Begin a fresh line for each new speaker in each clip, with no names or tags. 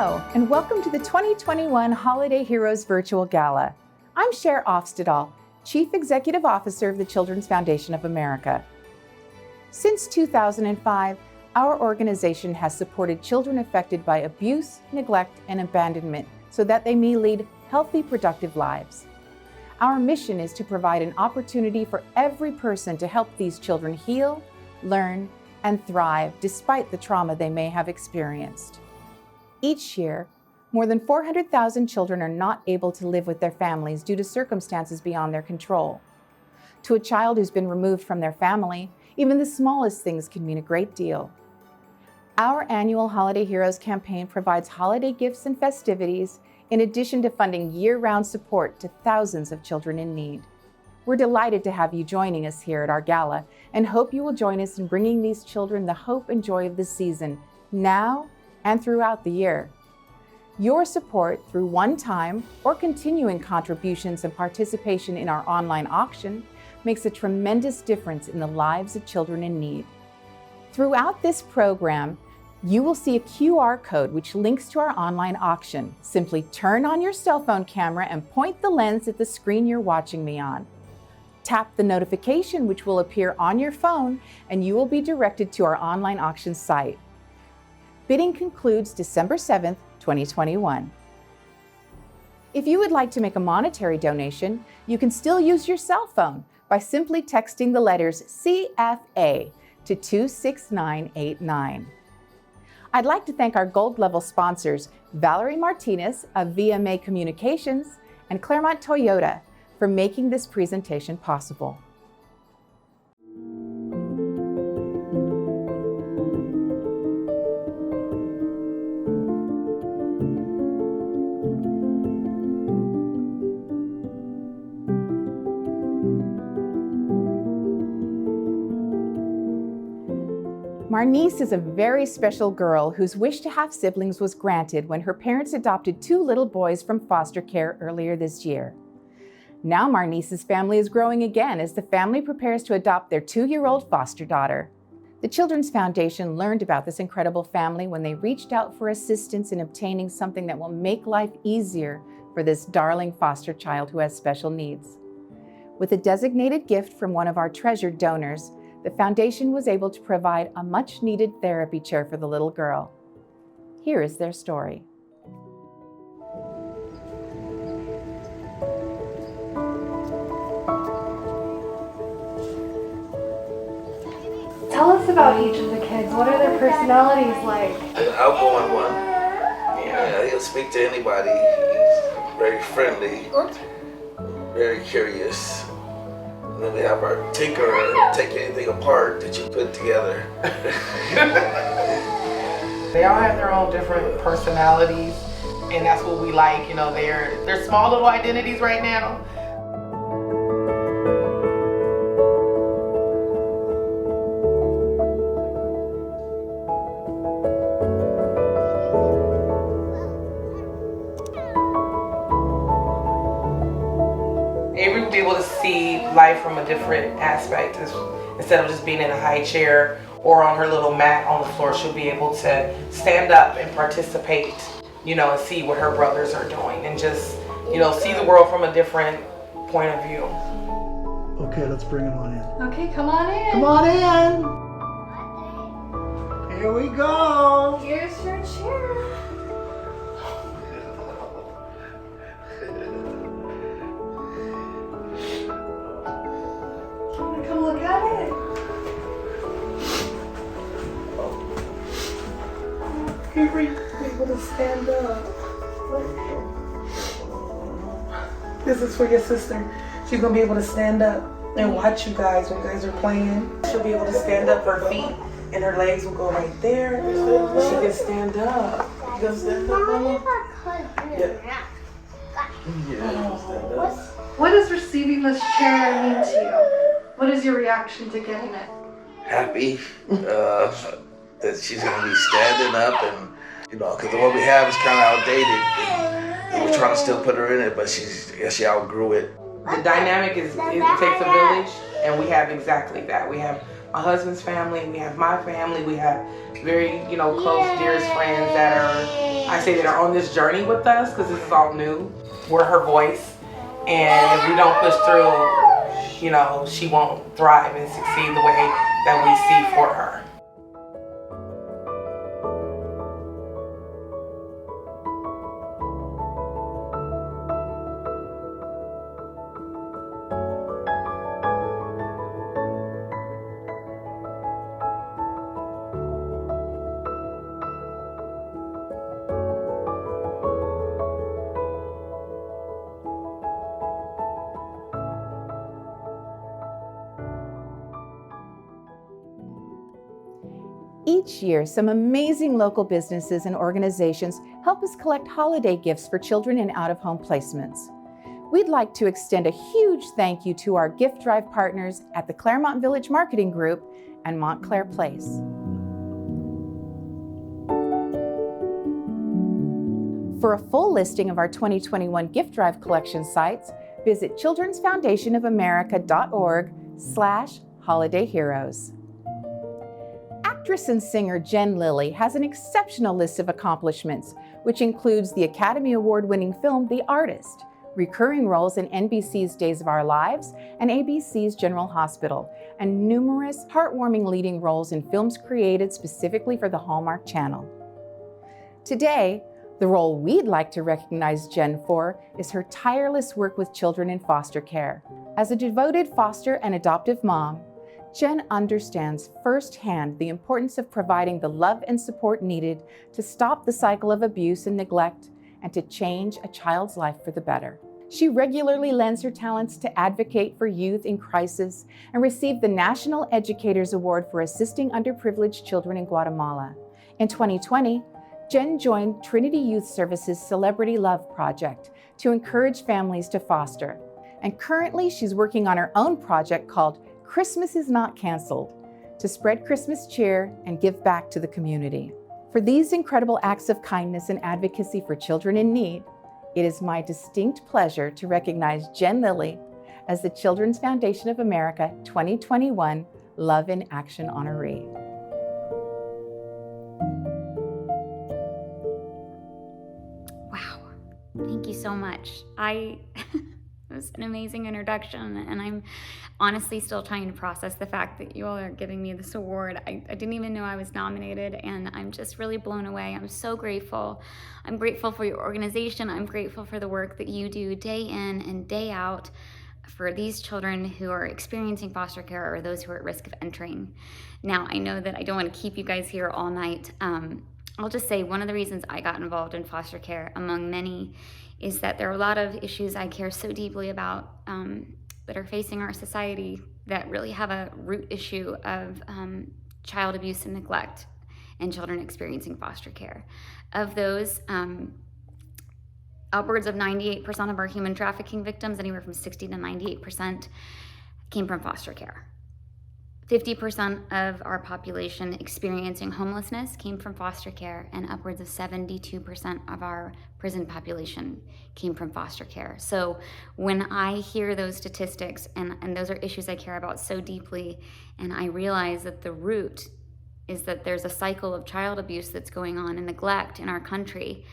Hello, and welcome to the 2021 Holiday Heroes Virtual Gala. I'm Cher Ofstedahl, Chief Executive Officer of the Children's Foundation of America. Since 2005, our organization has supported children affected by abuse, neglect, and abandonment so that they may lead healthy, productive lives. Our mission is to provide an opportunity for every person to help these children heal, learn, and thrive despite the trauma they may have experienced. Each year, more than 400,000 children are not able to live with their families due to circumstances beyond their control. To a child who's been removed from their family, even the smallest things can mean a great deal. Our annual Holiday Heroes campaign provides holiday gifts and festivities, in addition to funding year-round support to thousands of children in need. We're delighted to have you joining us here at our gala and hope you will join us in bringing these children the hope and joy of the season, now and throughout the year. Your support through one-time or continuing contributions and participation in our online auction makes a tremendous difference in the lives of children in need. Throughout this program, you will see a QR code which links to our online auction. Simply turn on your cell phone camera and point the lens at the screen you're watching me on. Tap the notification which will appear on your phone and you will be directed to our online auction site. Bidding concludes December 7th, 2021. If you would like to make a monetary donation, you can still use your cell phone by simply texting the letters CFA to 26989. I'd like to thank our gold level sponsors, Valerie Martinez of VMA Communications and Claremont Toyota, for making this presentation possible. Marnice is a very special girl whose wish to have siblings was granted when her parents adopted two little boys from foster care earlier this year. Now Marnice's family is growing again as the family prepares to adopt their 2-year-old foster daughter. The Children's Foundation learned about this incredible family when they reached out for assistance in obtaining something that will make life easier for this darling foster child who has special needs. With a designated gift from one of our treasured donors, the foundation was able to provide a much-needed therapy chair for the little girl. Here is their story.
Tell us about each of the kids. What are their personalities like?
An outgoing one. Yeah, he'll speak to anybody. He's very friendly, very curious. And then we have our tinkerer, take anything apart that you put together.
They all have their own different personalities, and that's what we like. You know, they're small little identities right now. Avery will be able to see life from a different aspect. Instead of just being in a high chair or on her little mat on the floor, she'll be able to stand up and participate, you know, and see what her brothers are doing and just, you know, see the world from a different point of view.
Okay, let's bring him on in.
Okay, come on in.
Come on in. Here we go.
Here's your chair. Come look at it.
Avery, be able to stand up. This is for your sister. She's gonna be able to stand up and watch you guys when you guys are playing. She'll be able to stand up, her feet and her legs will go right there. She can stand up. You gonna stand up, Mama? Yeah.
What does receiving this chair mean to you? What is your reaction to getting it?
Happy that she's going to be standing up, and you know, because the one we have is kind of outdated. And we're trying to still put her in it, but she outgrew it.
The dynamic is it takes a village, and we have exactly that. We have my husband's family, we have my family, we have very, close, dearest friends that are on this journey with us, because this is all new. We're her voice, and if we don't push through, she won't thrive and succeed the way that we see for her.
Each year, some amazing local businesses and organizations help us collect holiday gifts for children in out-of-home placements. We'd like to extend a huge thank you to our gift drive partners at the Claremont Village Marketing Group and Montclair Place. For a full listing of our 2021 gift drive collection sites, visit childrensfoundationofamerica.org/holidayheroes. Actress and singer Jen Lilley has an exceptional list of accomplishments, which includes the Academy Award-winning film The Artist, recurring roles in NBC's Days of Our Lives and ABC's General Hospital, and numerous heartwarming leading roles in films created specifically for the Hallmark Channel. Today, the role we'd like to recognize Jen for is her tireless work with children in foster care. As a devoted foster and adoptive mom, Jen understands firsthand the importance of providing the love and support needed to stop the cycle of abuse and neglect and to change a child's life for the better. She regularly lends her talents to advocate for youth in crisis and received the National Educators Award for assisting underprivileged children in Guatemala. In 2020, Jen joined Trinity Youth Services Celebrity Love Project to encourage families to foster. And currently, she's working on her own project called Christmas is Not Canceled, to spread Christmas cheer and give back to the community. For these incredible acts of kindness and advocacy for children in need, it is my distinct pleasure to recognize Jen Lilley as the Children's Foundation of America 2021 Love in Action honoree.
Wow, thank you so much. It was an amazing introduction, and I'm honestly still trying to process the fact that you all are giving me this award. I didn't even know I was nominated, and I'm just really blown away. I'm so grateful. I'm grateful for your organization. I'm grateful for the work that you do day in and day out for these children who are experiencing foster care or those who are at risk of entering. Now, I know that I don't want to keep you guys here all night. I'll just say one of the reasons I got involved in foster care, among many, is that there are a lot of issues I care so deeply about that are facing our society that really have a root issue of child abuse and neglect and children experiencing foster care. Of those, upwards of 98% of our human trafficking victims, anywhere from 60 to 98%, came from foster care. 50% of our population experiencing homelessness came from foster care, and upwards of 72% of our prison population came from foster care. So when I hear those statistics, and those are issues I care about so deeply, and I realize that the root is that there's a cycle of child abuse that's going on and neglect in our country,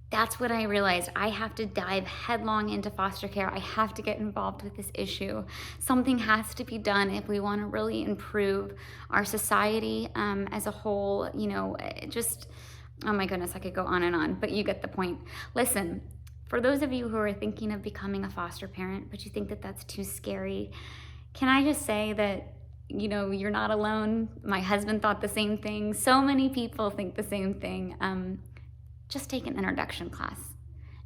that's what I realized. I have to dive headlong into foster care. I have to get involved with this issue. Something has to be done if we want to really improve our society as a whole. Oh my goodness, I could go on and on, but you get the point. Listen, for those of you who are thinking of becoming a foster parent, but you think that that's too scary, can I just say that you're not alone. My husband thought the same thing. So many people think the same thing. Just take an introduction class.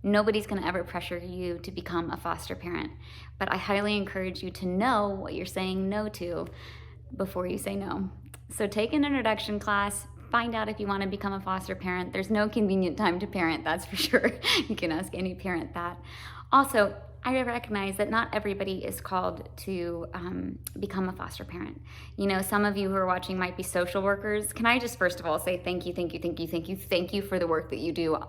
Nobody's gonna ever pressure you to become a foster parent, but I highly encourage you to know what you're saying no to before you say no. So take an introduction class, find out if you wanna become a foster parent. There's no convenient time to parent, that's for sure. You can ask any parent that. Also, I recognize that not everybody is called to become a foster parent. Some of you who are watching might be social workers. Can I just first of all say thank you for the work that you do.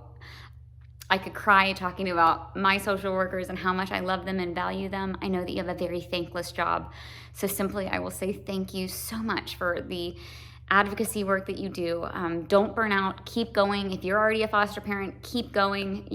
I could cry talking about my social workers and how much I love them and value them. I know that you have a very thankless job. So simply, I will say thank you so much for the advocacy work that you do. Don't burn out. Keep going. If you're already a foster parent, keep going.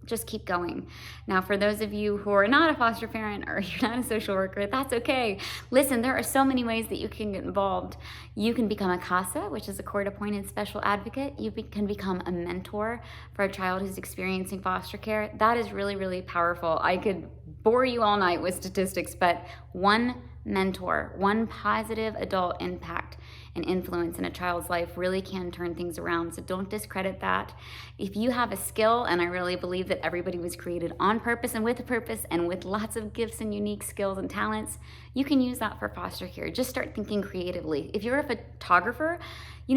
Just keep going. Now, for those of you who are not a foster parent or you're not a social worker, that's okay. Listen, there are so many ways that you can get involved. You can become a CASA, which is a court-appointed special advocate. You can become a mentor for a child who's experiencing foster care. That is really, really powerful. I could bore you all night with statistics, but one mentor, one positive adult impact and influence in a child's life really can turn things around. So don't discredit that. If you have a skill, and I really believe that everybody was created on purpose and with a purpose and with lots of gifts and unique skills and talents, you can use that for foster care. Just start thinking creatively. If you're a photographer,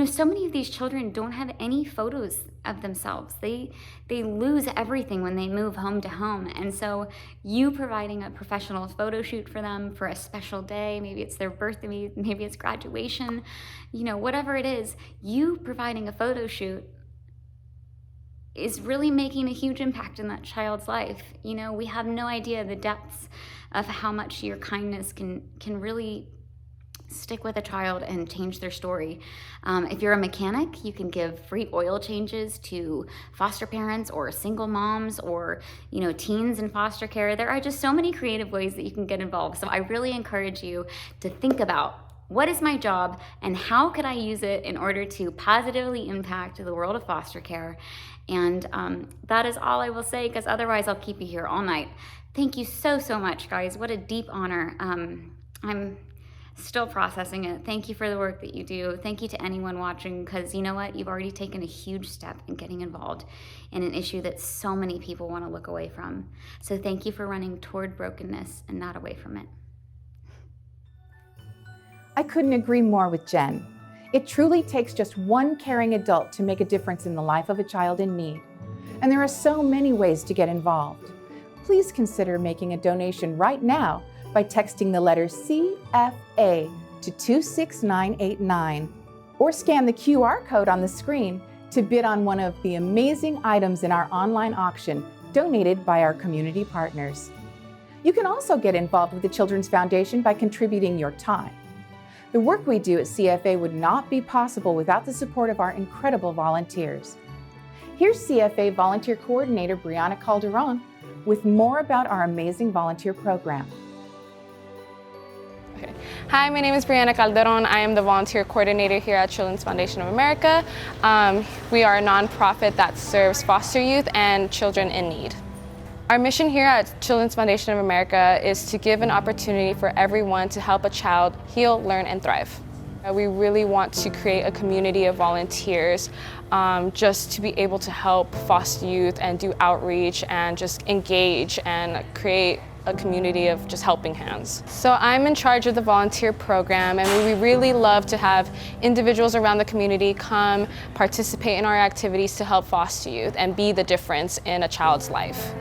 so many of these children don't have any photos of themselves. They lose everything when they move home to home. And so you providing a professional photo shoot for them for a special day, maybe it's their birthday, maybe it's graduation, whatever it is, you providing a photo shoot is really making a huge impact in that child's life. We have no idea the depths of how much your kindness can really stick with a child and change their story. If you're a mechanic, you can give free oil changes to foster parents or single moms or teens in foster care. There are just so many creative ways that you can get involved. So I really encourage you to think about, what is my job and how could I use it in order to positively impact the world of foster care? And that is all I will say, because otherwise I'll keep you here all night. Thank you so, so much, guys. What a deep honor. I'm still processing it. Thank you for the work that you do. Thank you to anyone watching, because you know what? You've already taken a huge step in getting involved in an issue that so many people want to look away from. So thank you for running toward brokenness and not away from it.
I couldn't agree more with Jen. It truly takes just one caring adult to make a difference in the life of a child in need. And there are so many ways to get involved. Please consider making a donation right now by texting the letter CFA to 26989 or scan the QR code on the screen to bid on one of the amazing items in our online auction donated by our community partners. You can also get involved with the Children's Foundation by contributing your time. The work we do at CFA would not be possible without the support of our incredible volunteers. Here's CFA Volunteer Coordinator Brianna Calderon with more about our amazing volunteer program.
Okay. Hi, my name is Brianna Calderon. I am the volunteer coordinator here at Children's Foundation of America. We are a nonprofit that serves foster youth and children in need. Our mission here at Children's Foundation of America is to give an opportunity for everyone to help a child heal, learn, and thrive. We really want to create a community of volunteers just to be able to help foster youth and do outreach and just engage and create a community of just helping hands. So I'm in charge of the volunteer program, and we really love to have individuals around the community come participate in our activities to help foster youth and be the difference in a child's life.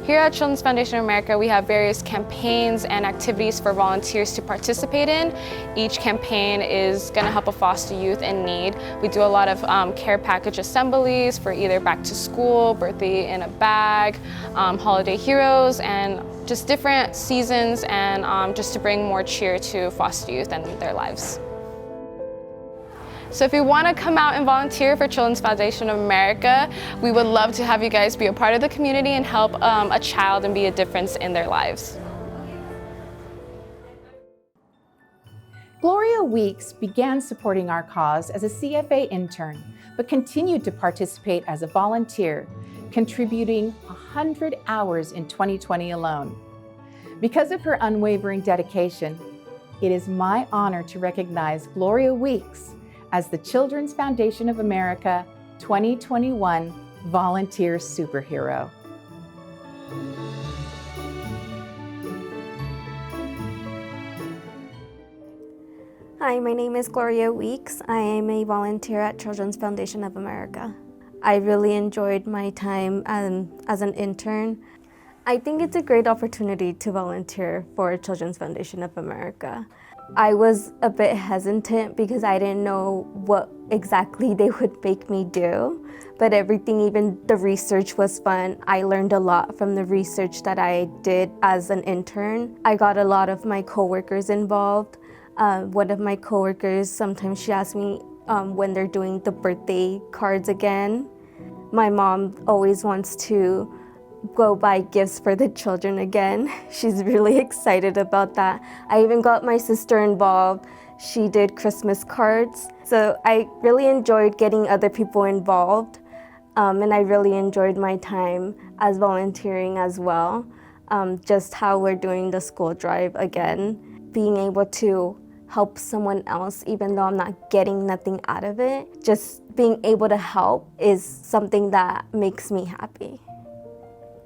Here at Children's Foundation of America, we have various campaigns and activities for volunteers to participate in. Each campaign is going to help a foster youth in need. We do a lot of care package assemblies for either back to school, birthday in a bag, holiday heroes, and just different seasons, and just to bring more cheer to foster youth and their lives. So if you want to come out and volunteer for Children's Foundation of America, we would love to have you guys be a part of the community and help a child and be a difference in their lives.
Gloria Weeks began supporting our cause as a CFA intern, but continued to participate as a volunteer, contributing 100 hours in 2020 alone. Because of her unwavering dedication, it is my honor to recognize Gloria Weeks as the Children's Foundation of America 2021 Volunteer Superhero.
Hi, my name is Gloria Weeks. I am a volunteer at Children's Foundation of America. I really enjoyed my time as an intern. I think it's a great opportunity to volunteer for Children's Foundation of America. I was a bit hesitant because I didn't know what exactly they would make me do, but everything, even the research was fun. I learned a lot from the research that I did as an intern. I got a lot of my coworkers involved. One of my coworkers, sometimes she asks me when they're doing the birthday cards again. My mom always wants to go buy gifts for the children again. She's really excited about that. I even got my sister involved. She did Christmas cards. So I really enjoyed getting other people involved, and I really enjoyed my time as volunteering as well. Just how we're doing the school drive again, being able to help someone else, even though I'm not getting nothing out of it, just being able to help is something that makes me happy.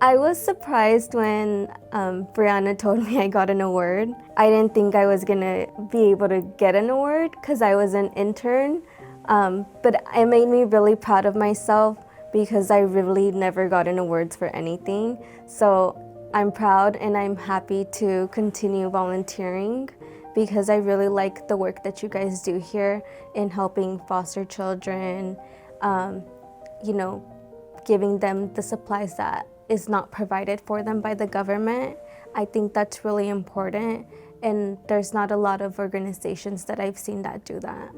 I was surprised when Brianna told me I got an award. I didn't think I was gonna be able to get an award because I was an intern, but it made me really proud of myself because I really never gotten awards for anything. So I'm proud and I'm happy to continue volunteering because I really like the work that you guys do here in helping foster children, giving them the supplies that is not provided for them by the government. I think that's really important, and there's not a lot of organizations that I've seen that do that.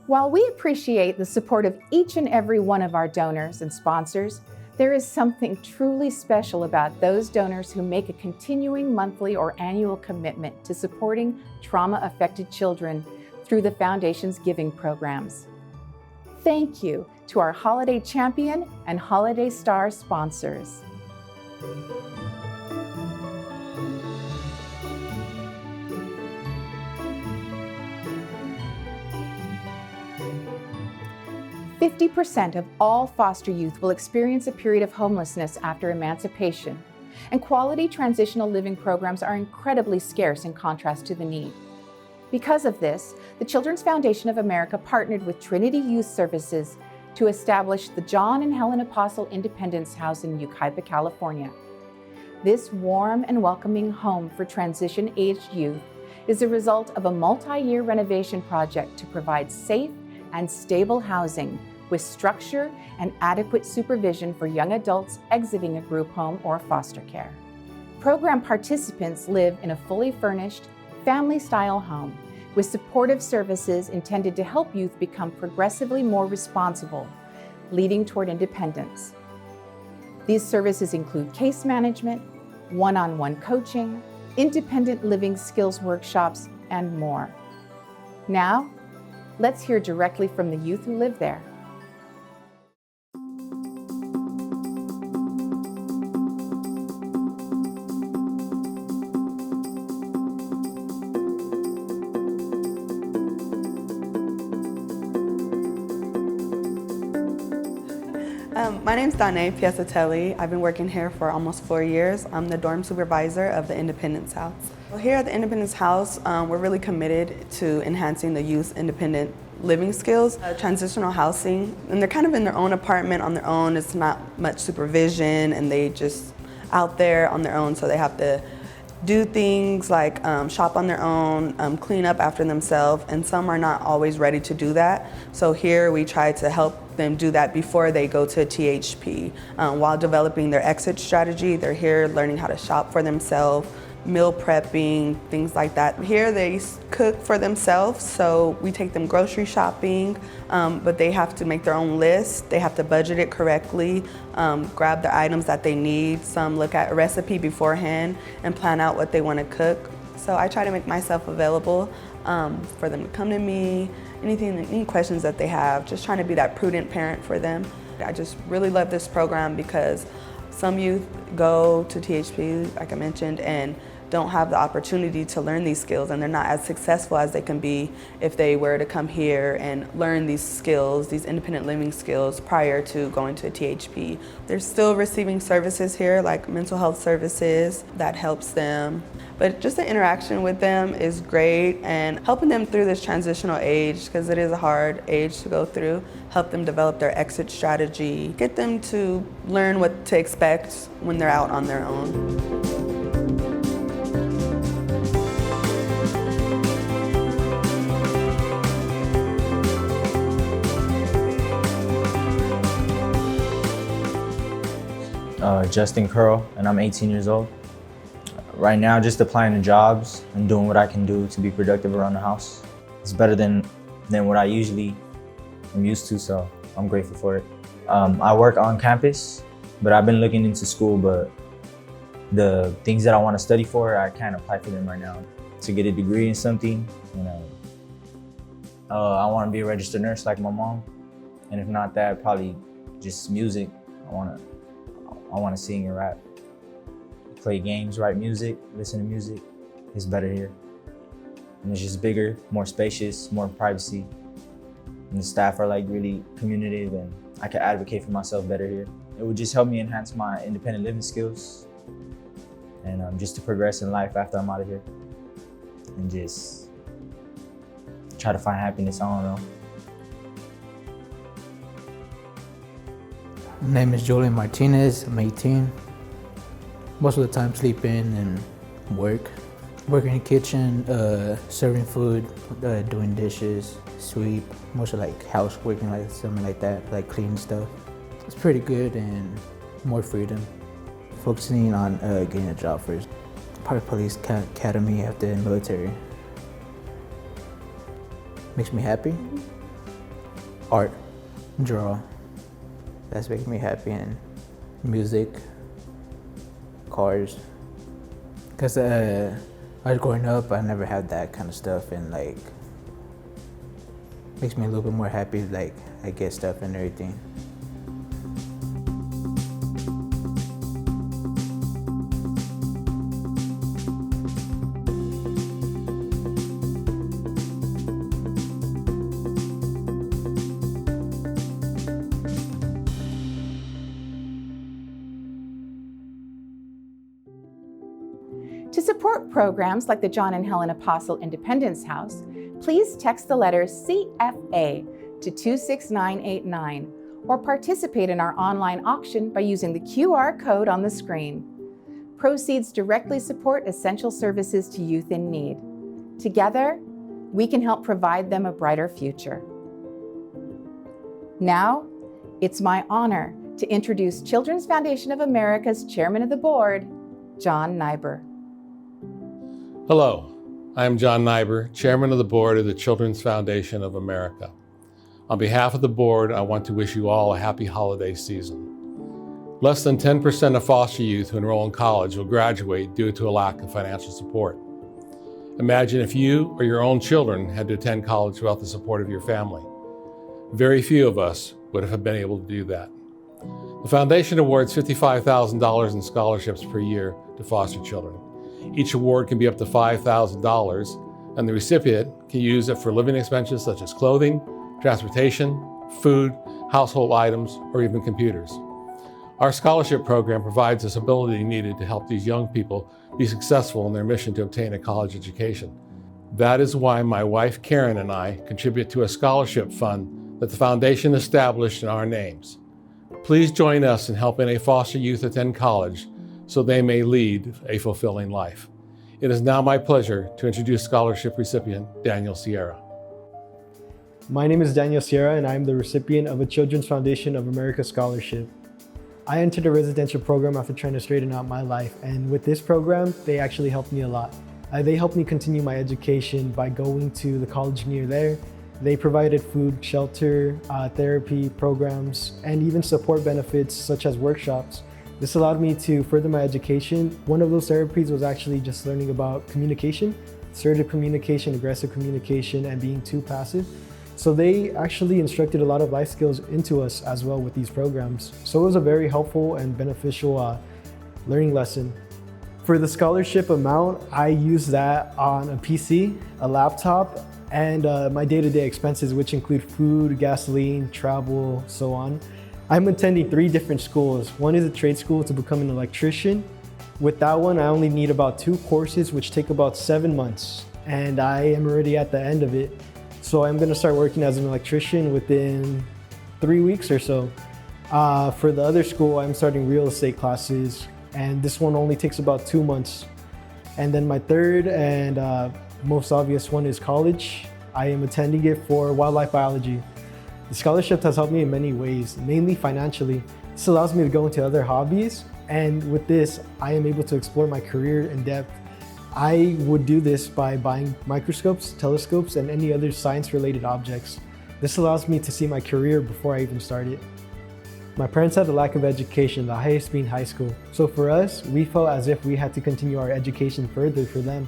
While we appreciate the support of each and every one of our donors and sponsors, there is something truly special about those donors who make a continuing monthly or annual commitment to supporting trauma-affected children through the Foundation's giving programs. Thank you to our Holiday Champion and Holiday Star sponsors. "50% of all foster youth will experience a period of homelessness after emancipation, and quality transitional living programs are incredibly scarce in contrast to the need. Because of this, the Children's Foundation of America partnered with Trinity Youth Services to establish the John and Helen Apostle Independence House in Yucaipa, California. This warm and welcoming home for transition-aged youth is a result of a multi-year renovation project to provide safe and stable housing with structure and adequate supervision for young adults exiting a group home or foster care. Program participants live in a fully furnished, family-style home with supportive services intended to help youth become progressively more responsible, leading toward independence. These services include case management, one-on-one coaching, independent living skills workshops, and more. Now, let's hear directly from the youth who live there.
My name's Danae Piazzatelli. I've been working here for almost 4 years. I'm the dorm supervisor of the Independence House. Well, here at the Independence House, we're really committed to enhancing the youth's independent living skills, transitional housing, and they're kind of in their own apartment on their own. It's not much supervision, and they just out there on their own, so they have to do things like shop on their own, clean up after themselves, and some are not always ready to do that. So here we try to help them do that before they go to THP. While developing their exit strategy, they're here learning how to shop for themselves, meal prepping, things like that. Here they cook for themselves, so we take them grocery shopping, but they have to make their own list. They have to budget it correctly, grab the items that they need. Some look at a recipe beforehand and plan out what they want to cook. So I try to make myself available for them to come to me, any questions that they have, just trying to be that prudent parent for them. I just really love this program because some youth go to THP, like I mentioned, and don't have the opportunity to learn these skills, and they're not as successful as they can be if they were to come here and learn these skills, these independent living skills, prior to going to a THP. They're still receiving services here, like mental health services that helps them. But just the interaction with them is great, and helping them through this transitional age, because it is a hard age to go through, help them develop their exit strategy, get them to learn what to expect when they're out on their own.
Justin Curl, and I'm 18 years old. Right now, just applying to jobs and doing what I can do to be productive around the house. It's better than what I usually am used to, so I'm grateful for it. I work on campus, but I've been looking into school, but the things that I want to study for, I can't apply for them right now. To get a degree in something, I want to be a registered nurse like my mom, and if not that, probably just music. I want to sing and rap. Play games, write music, listen to music. It's better here. And it's just bigger, more spacious, more privacy. And the staff are like really communicative, and I can advocate for myself better here. It would just help me enhance my independent living skills and just to progress in life after I'm out of here. And just try to find happiness, I don't know.
My name is Julian Martinez, I'm 18. Most of the time sleeping and work. Working in the kitchen, serving food, doing dishes, sweep, mostly like housework and like something like that, like cleaning stuff. It's pretty good and more freedom. Focusing on getting a job first. Probably police academy after the military. Makes me happy. Art, draw. That's making me happy, and music, cars. Cause I was growing up, I never had that kind of stuff, and like makes me a little bit more happy. Like I get stuff and everything.
To support programs like the John and Helen Apostle Independence House, please text the letter CFA to 26989 or participate in our online auction by using the QR code on the screen. Proceeds directly support essential services to youth in need. Together, we can help provide them a brighter future. Now, it's my honor to introduce Children's Foundation of America's Chairman of the Board, John Nyber.
Hello, I am John Nyber, Chairman of the Board of the Children's Foundation of America. On behalf of the board, I want to wish you all a happy holiday season. Less than 10% of foster youth who enroll in college will graduate due to a lack of financial support. Imagine if you or your own children had to attend college without the support of your family. Very few of us would have been able to do that. The foundation awards $55,000 in scholarships per year to foster children. Each award can be up to $5,000, and the recipient can use it for living expenses such as clothing, transportation, food, household items, or even computers. Our scholarship program provides the stability needed to help these young people be successful in their mission to obtain a college education. That is why my wife Karen and I contribute to a scholarship fund that the foundation established in our names. Please join us in helping a foster youth attend college so they may lead a fulfilling life. It is now my pleasure to introduce scholarship recipient Daniel Sierra.
My name is Daniel Sierra, and I am the recipient of a Children's Foundation of America scholarship. I entered a residential program after trying to straighten out my life, and with this program, they actually helped me a lot. They helped me continue my education by going to the college near there. They provided food, shelter, therapy programs, and even support benefits such as workshops. This allowed me to further my education. One of those therapies was actually just learning about communication, assertive communication, aggressive communication, and being too passive. So they actually instructed a lot of life skills into us as well with these programs. So it was a very helpful and beneficial learning lesson. For the scholarship amount, I use that on a PC, a laptop, and my day-to-day expenses, which include food, gasoline, travel, so on. I'm attending 3 different schools. One is a trade school to become an electrician. With that one, I only need about 2 courses, which take about 7 months, and I am already at the end of it. So I'm gonna start working as an electrician within 3 weeks or so. For the other school, I'm starting real estate classes, and this one only takes about 2 months. And then my third and most obvious one is college. I am attending it for wildlife biology. The scholarship has helped me in many ways, mainly financially. This allows me to go into other hobbies, and with this, I am able to explore my career in depth. I would do this by buying microscopes, telescopes, and any other science-related objects. This allows me to see my career before I even start it. My parents had a lack of education, the highest being high school. So for us, we felt as if we had to continue our education further for them.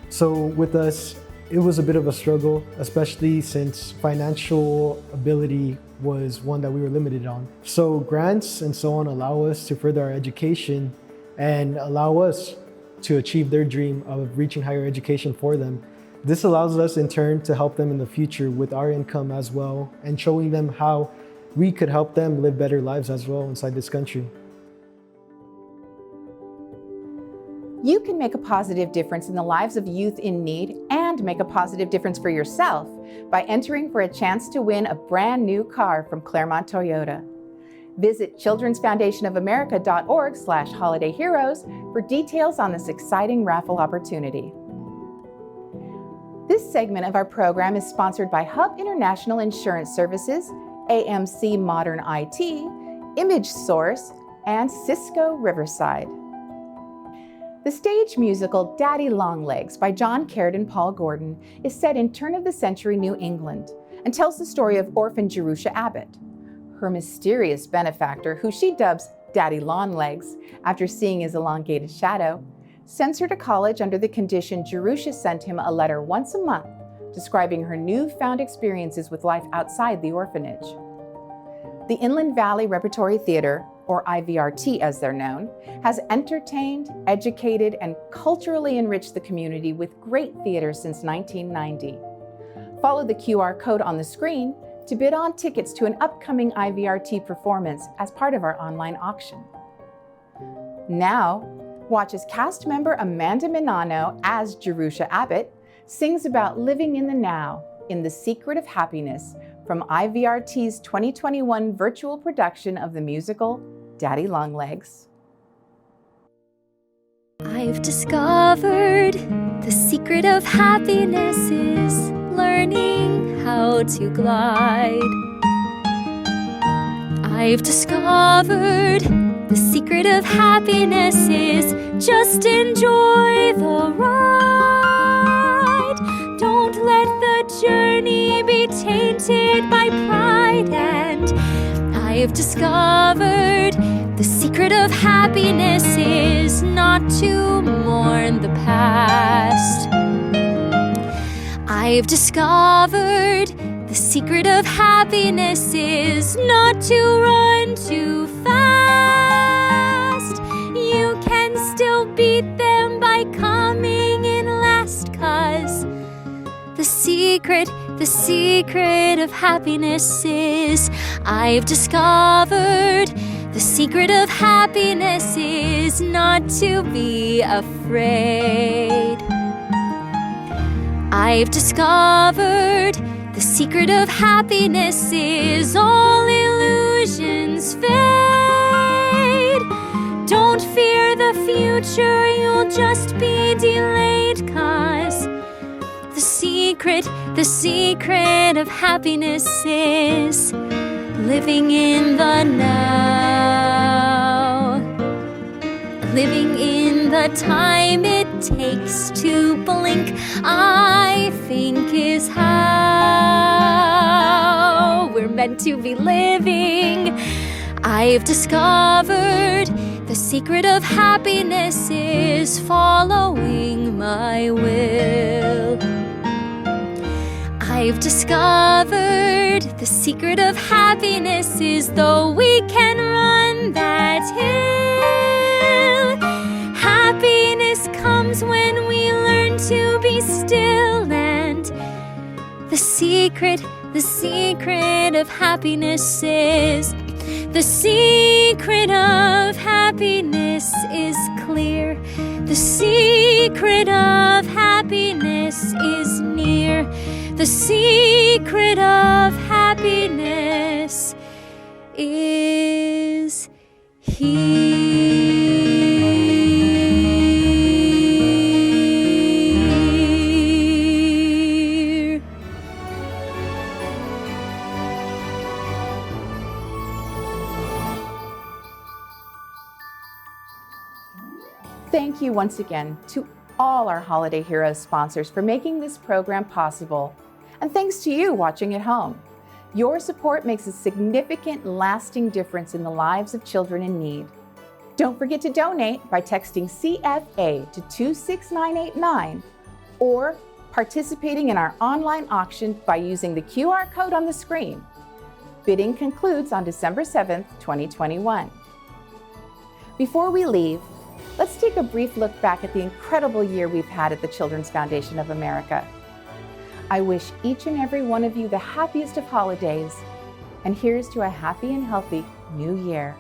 So with us, it was a bit of a struggle, especially since financial ability was one that we were limited on. So grants and so on allow us to further our education and allow us to achieve their dream of reaching higher education for them. This allows us in turn to help them in the future with our income as well, and showing them how we could help them live better lives as well inside this country.
You can make a positive difference in the lives of youth in need and make a positive difference for yourself by entering for a chance to win a brand new car from Claremont Toyota. Visit childrensfoundationofamerica.org/holidayheroes for details on this exciting raffle opportunity. This segment of our program is sponsored by Hub International Insurance Services, AMC Modern IT, Image Source, and Cisco Riverside. The stage musical Daddy Longlegs by John Caird and Paul Gordon is set in turn-of-the-century New England and tells the story of orphan Jerusha Abbott. Her mysterious benefactor, who she dubs Daddy Longlegs after seeing his elongated shadow, sends her to college under the condition Jerusha sent him a letter once a month describing her newfound experiences with life outside the orphanage. The Inland Valley Repertory Theater, or IVRT as they're known, has entertained, educated, and culturally enriched the community with great theater since 1990. Follow the QR code on the screen to bid on tickets to an upcoming IVRT performance as part of our online auction. Now, watch as cast member Amanda Minano as Jerusha Abbott sings about living in the now in The Secret of Happiness from IVRT's 2021 virtual production of the musical Daddy Longlegs.
I've discovered the secret of happiness is learning how to glide. I've discovered the secret of happiness is just enjoy the ride. Don't let the journey be tainted by pride. And I've discovered the secret of happiness is not to mourn the past. I've discovered the secret of happiness is not to run too fast. You can still beat them by coming in last, 'cause the secret of happiness is I've discovered the secret of happiness is not to be afraid. I've discovered the secret of happiness is all illusions fade. Don't fear the future, you'll just be delayed, 'cause the secret of happiness is living in the now. Living in the time it takes to blink, I think is how we're meant to be living. I've discovered the secret of happiness is following my will. I've discovered the secret of happiness is though we can run that hill, happiness comes when we learn to be still, and the secret of happiness is, the secret of happiness is clear. The secret of happiness is near. The secret of happiness is here.
Thank you once again to all our Holiday Heroes sponsors for making this program possible. And thanks to you watching at home. Your support makes a significant, lasting difference in the lives of children in need. Don't forget to donate by texting CFA to 26989 or participating in our online auction by using the QR code on the screen. Bidding concludes on December 7th, 2021. Before we leave, let's take a brief look back at the incredible year we've had at the Children's Foundation of America. I wish each and every one of you the happiest of holidays, and here's to a happy and healthy new year.